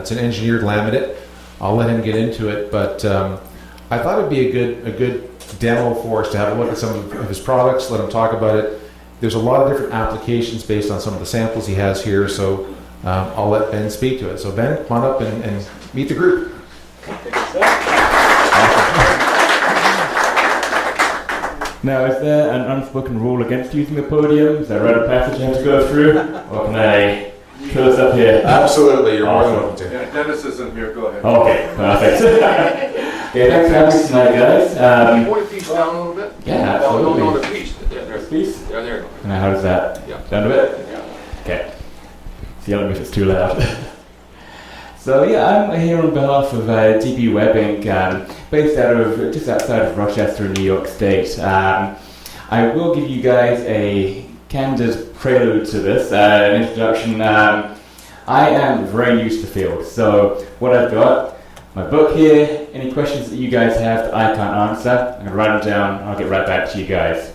It's an engineered laminate. I'll let him get into it, but I thought it'd be a good demo for us to have a look at some of his products, let him talk about it. There's a lot of different applications based on some of the samples he has here, so I'll let Ben speak to it. So Ben, come on up and meet the group. Now, is there an unspoken rule against using the podium? Is there a rite of passage you have to go through? Or can I kill us up here? Absolutely, you're more than welcome to. Yeah, Dennis isn't here, go ahead. Okay, perfect. Okay, thanks for having me tonight, guys. Can you point the piece down a little bit? Yeah, absolutely. No, the piece. Yeah, there's This piece? Yeah, there you go. And how does that? Yeah. Down a bit? Yeah. Okay. So yell at me if it's too loud. So yeah, I'm here on behalf of DB Webb Inc., based out of just outside of Rochester in New York State. I will give you guys a candid prelude to this, an introduction. I am very new to the field, so what I've got, my book here, any questions that you guys have that I can't answer, I'm going to write them down and I'll get right back to you guys.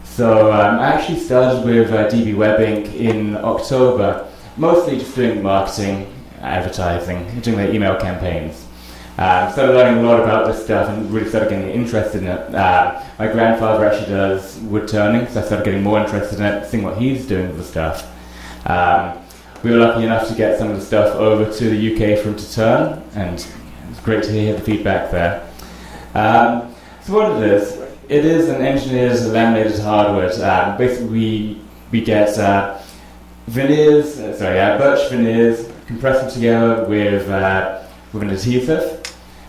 So I actually started with DB Webb Inc. in October, mostly just doing marketing, advertising, doing the email campaigns. Started learning a lot about this stuff and really started getting interested in it. My grandfather actually does wood turning, so I started getting more interested in it, seeing what he's doing with the stuff. We were lucky enough to get some of the stuff over to the UK for him to turn, and it's great to hear the feedback there. So what it is an engineered laminated hardwood. Basically, we get veneers, birch veneers, compress them together with an adhesive.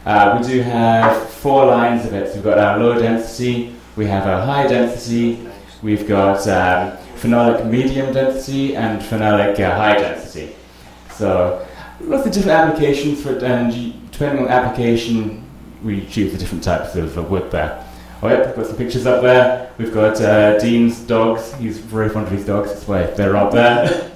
We do have 4 lines of it. So we've got our low density, we have our high density, we've got phenolic medium density and phenolic high density. So lots of different applications for it, and depending on the application, we choose the different types of wood there. Oh yep, we've got some pictures up there. We've got Dean's dogs. He's very fond of his dogs, that's why they're up there.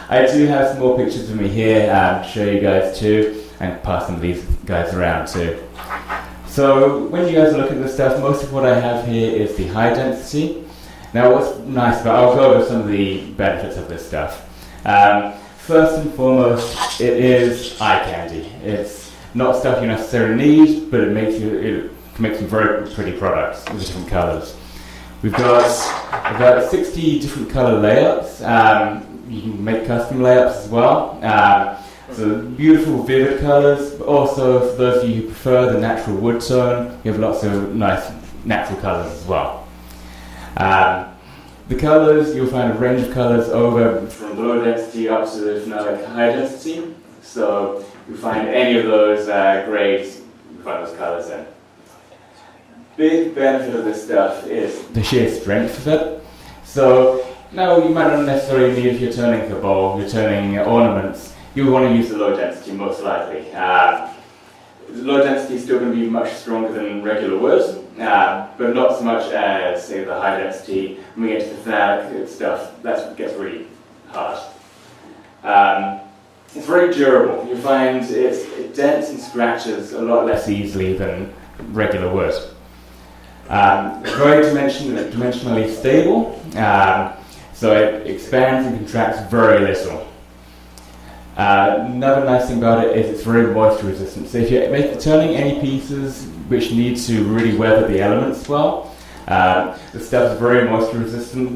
I do have some more pictures of me here to show you guys too, and pass some of these guys around too. So when you guys are looking at this stuff, most of what I have here is the high density. Now what's nice about, I'll go over some of the benefits of this stuff. First and foremost, it is eye candy. It's not stuff you necessarily need, but it makes some very pretty products with different colours. We've got about 60 different colour layouts. You can make custom layouts as well. So beautiful, vivid colours, but also for those of you who prefer the natural wood tone, you have lots of nice natural colours as well. The colours, you'll find a range of colours over from low density up to the phenolic high density. So you'll find any of those grades, you find those colours in. Big benefit of this stuff is the sheer strength of it. So now you might not necessarily need, if you're turning a bowl, you're turning ornaments, you'll want to use the low density most likely. The low density is still going to be much stronger than regular wood, but not so much as, say, the high density. When we get to the phenolic stuff, that gets really hard. It's very durable. You find it dents and scratches a lot less easily than regular wood. Very dimensionally stable, so it expands and contracts very little. Another nice thing about it is it's very moisture resistant. So if you're turning any pieces which need to really weather the elements well, the stuff is very moisture resistant.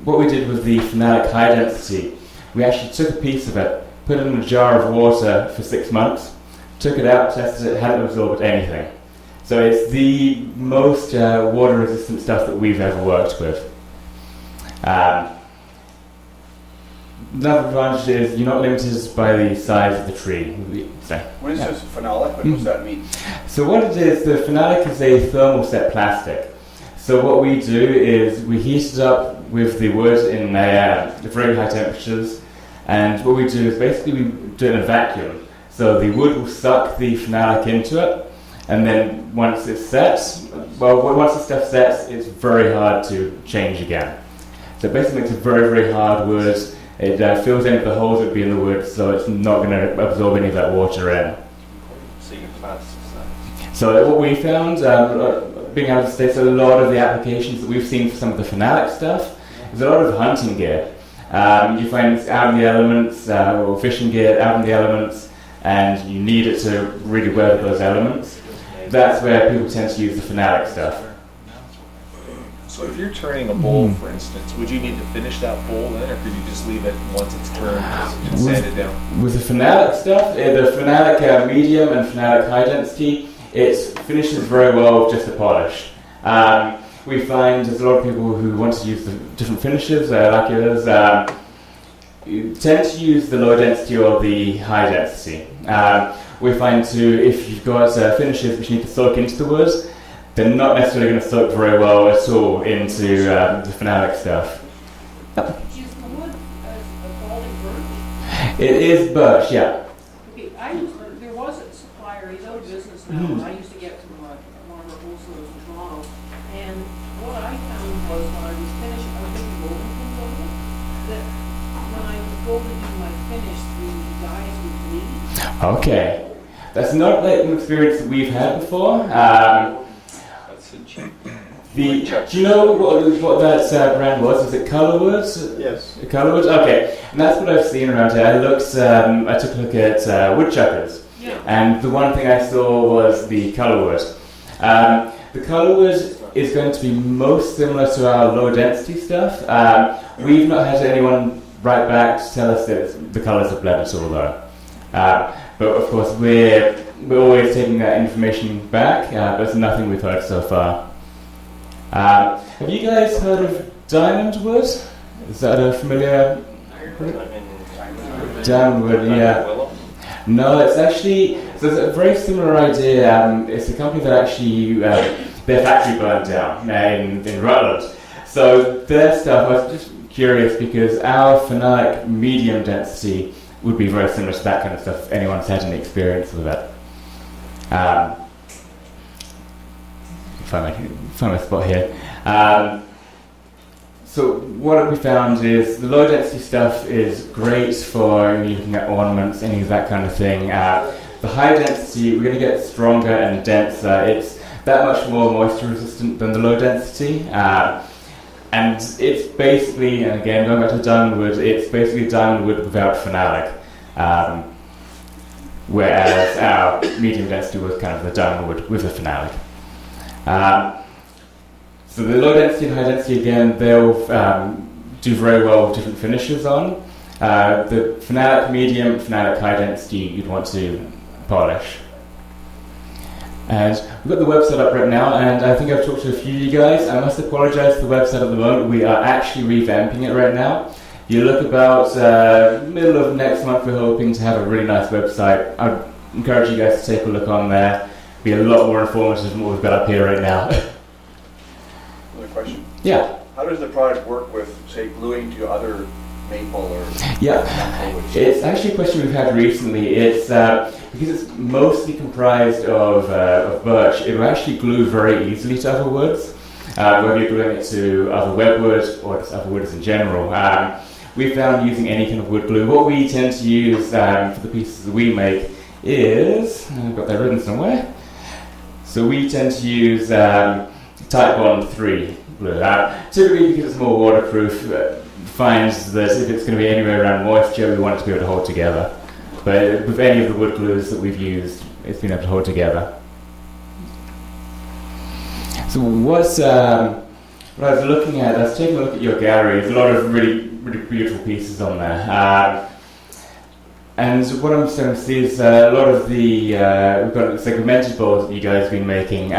What we did with the phenolic high density, we actually took a piece of it, put it in a jar of water for 6 months, took it out, tested it, hadn't absorbed anything. So it's the most water resistant stuff that we've ever worked with. Another advantage is you're not limited by the size of the tree. What is this phenolic? What does that mean? So what it is, the phenolic is a thermoset plastic. So what we do is we heat it up with the wood in very high temperatures, and what we do is basically we do it in a vacuum. So the wood will suck the phenolic into it, and then once it's set, once the stuff sets, it's very hard to change again. So it basically makes a very, very hard wood. It fills in the holes that would be in the wood, so it's not going to absorb any of that water in. So what we found, being out of the States, a lot of the applications that we've seen for some of the phenolic stuff is a lot of hunting gear. You find it's out in the elements, or fishing gear out in the elements, and you need it to really weather those elements. That's where people tend to use the phenolic stuff. So if you're turning a bowl, for instance, would you need to finish that bowl then, or could you just leave it once it's turned and sand it down? With the phenolic stuff, the phenolic medium and phenolic high density, it finishes very well with just the polish. We find there's a lot of people who want to use the different finishes, lacquers, you tend to use the low density or the high density. We find too, if you've got finishes which need to soak into the wood, they're not necessarily going to soak very well at all into the phenolic stuff. Is the wood a quality birch? It is birch, yeah. Okay, there was a supplier, he's out of business now, I used to get from one of our wholesalers in Toronto, and what I found was when I was finishing, I was making molding things over it, that when I would go to do my finish, the dyes would bleed. Okay. That's not like an experience that we've had before. Do you know what that brand was? Was it Colorwood? Yes. Colorwood? Okay. And that's what I've seen around here. I took a look at woodchuckers. Yeah. And the one thing I saw was the Colorwood. The Colorwood is going to be most similar to our low density stuff. We've not had anyone write back to tell us that the colours are bled at all though. But of course we're always taking that information back, but it's nothing we've heard so far. Have you guys heard of diamond wood? Is that a familiar? Diamond wood, yeah. No, it's actually, so it's a very similar idea. It's a company that actually, their factory burned down in Rutland. So their stuff, I was just curious because our phenolic medium density would be very similar to that kind of stuff if anyone's had any experience with it. Find my spot here. So what we found is the low density stuff is great for looking at ornaments, any of that kind of thing. The high density, we're going to get stronger and denser. It's that much more moisture resistant than the low density. And it's basically, and again going back to diamond wood, it's basically diamond wood without phenolic. Whereas our medium density was kind of the diamond wood with the phenolic. So the low density and high density, again, they'll do very well with different finishes on. The phenolic medium, phenolic high density, you'd want to polish. And we've got the website up right now, and I think I've talked to a few of you guys. I must apologize for the website at the moment. We are actually revamping it right now. You look about middle of next month, we're hoping to have a really nice website. I'd encourage you guys to take a look on there. Be a lot more informative than what we've got up here right now. Another question. Yeah. How does the product work with, say, gluing to other maple or Yeah. wood? It's actually a question we've had recently. It's because it's mostly comprised of birch, it will actually glue very easily to other woods, whether you're gluing it to other WebbWood or just other woods in general. We found using any kind of wood glue, what we tend to use for the pieces that we make is, I've got that written somewhere, so we tend to use Type Bond 3 glue. Typically because it's more waterproof, finds that if it's going to be anywhere around moisture, we want it to be able to hold together. But with any of the wood glues that we've used, it's been able to hold together. So what I was looking at, I was taking a look at your gallery. There's a lot of really beautiful pieces on there. And what I'm starting to see is a lot of the, we've got segmented bowls that you guys have been making.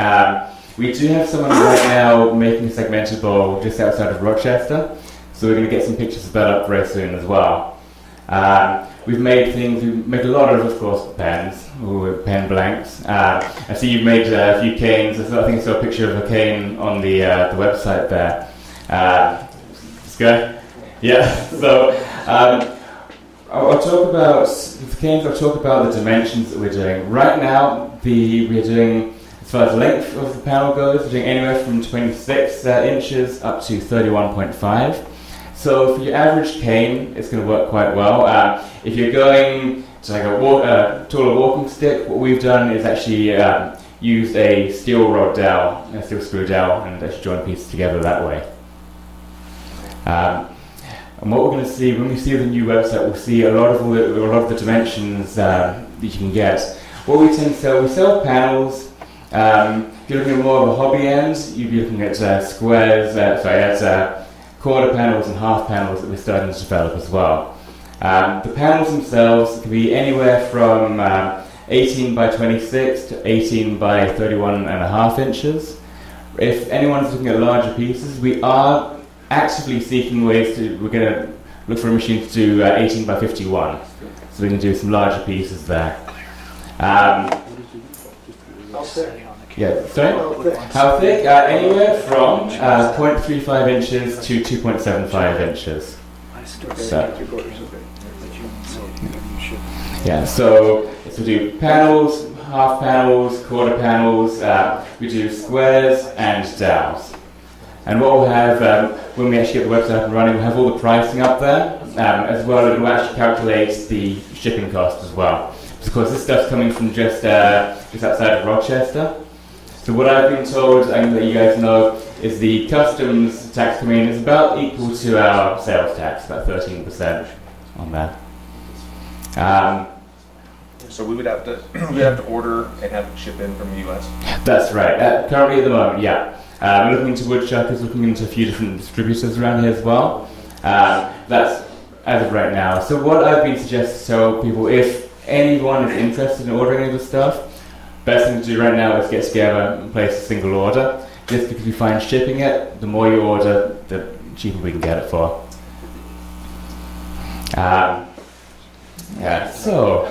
We do have someone right now making a segmented bowl just outside of Rochester. So we're going to get some pictures of that up very soon as well. We've made a lot of course, pens, or pen blanks. I see you've made a few canes. I think I saw a picture of a cane on the website there. This guy? Yeah, so I'll talk about the canes, I'll talk about the dimensions that we're doing. Right now, we're doing, as far as the length of the panel goes, we're doing anywhere from 26 inches up to 31.5. So for your average cane, it's going to work quite well. If you're going to like a taller walking stick, what we've done is actually used a steel rod dowel, a steel screw dowel, and actually join pieces together that way. And what we're going to see when we see the new website, we'll see a lot of the dimensions that you can get. What we tend to sell, we sell panels. If you're looking at more of a hobby end, you'd be looking at squares, quarter panels and half panels that we're starting to develop as well. The panels themselves can be anywhere from 18 by 26 to 18 by 31.5 inches. If anyone's looking at larger pieces, we are actively seeking ways to, we're going to look for a machine to do 18 by 51. So we can do some larger pieces there. Yeah, sorry? How thick? Anywhere from 0.35 inches to 2.75 inches. Yeah, so we do panels, half panels, quarter panels, we do squares and dowels. And what we'll have, when we actually get the website up and running, we'll have all the pricing up there, as well as we'll actually calculate the shipping cost as well. Because of course this stuff's coming from just outside of Rochester. So what I've been told, and that you guys know, is the customs tax coming in is about equal to our sales tax, about 13% on that. So we would have to order and have it shipped in from the US. That's right. Currently at the moment, yeah. We're looking into woodchuckers, looking into a few different distributors around here as well. That's as of right now. So what I've been suggesting to tell people, if anyone is interested in ordering any of the stuff, best thing to do right now is get together and place a single order. Just because we find shipping it, the more you order, the cheaper we can get it for. Yeah, so.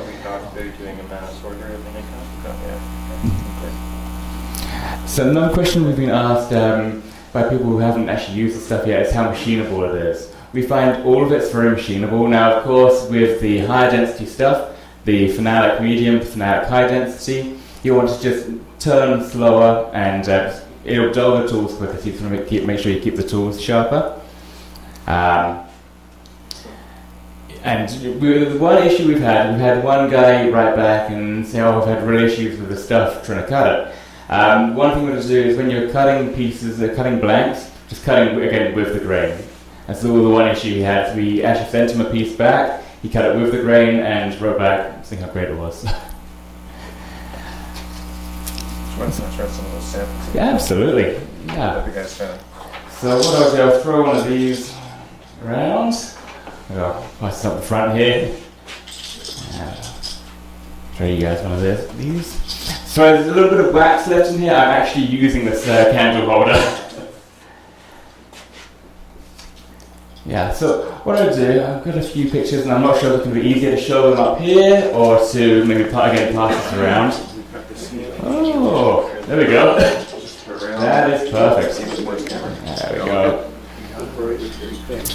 So another question we've been asked by people who haven't actually used the stuff yet is how machinable it is. We find all of it's very machinable. Now, of course, with the higher density stuff, the phenolic medium, the phenolic high density, you want to just turn slower and it'll dull the tools quicker, so you want to make sure you keep the tools sharper. And the one issue we've had one guy write back and say, oh, I've had real issues with the stuff trying to cut it. One thing we're going to do is when you're cutting pieces, cutting blanks, just cutting again with the grain. That's the one issue he had. We actually sent him a piece back, he cut it with the grain and wrote back saying how great it was. Try some of those samples. Yeah, absolutely. Yeah. That'd be nice, So what I'll do, I'll throw one of these around. I'll pass it up the front here. Show you guys one of these. So there's a little bit of wax left in here. I'm actually using this candle holder. Yeah, so what I'll do, I've got a few pictures and I'm not sure if it's going to be easier to show them up here or to maybe pass this around. Oh, there we go. That is perfect. There we go.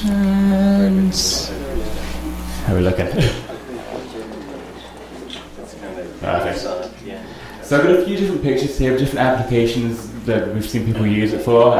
And how are we looking? Perfect. So I've got a few different pictures here of different applications that we've seen people use it for.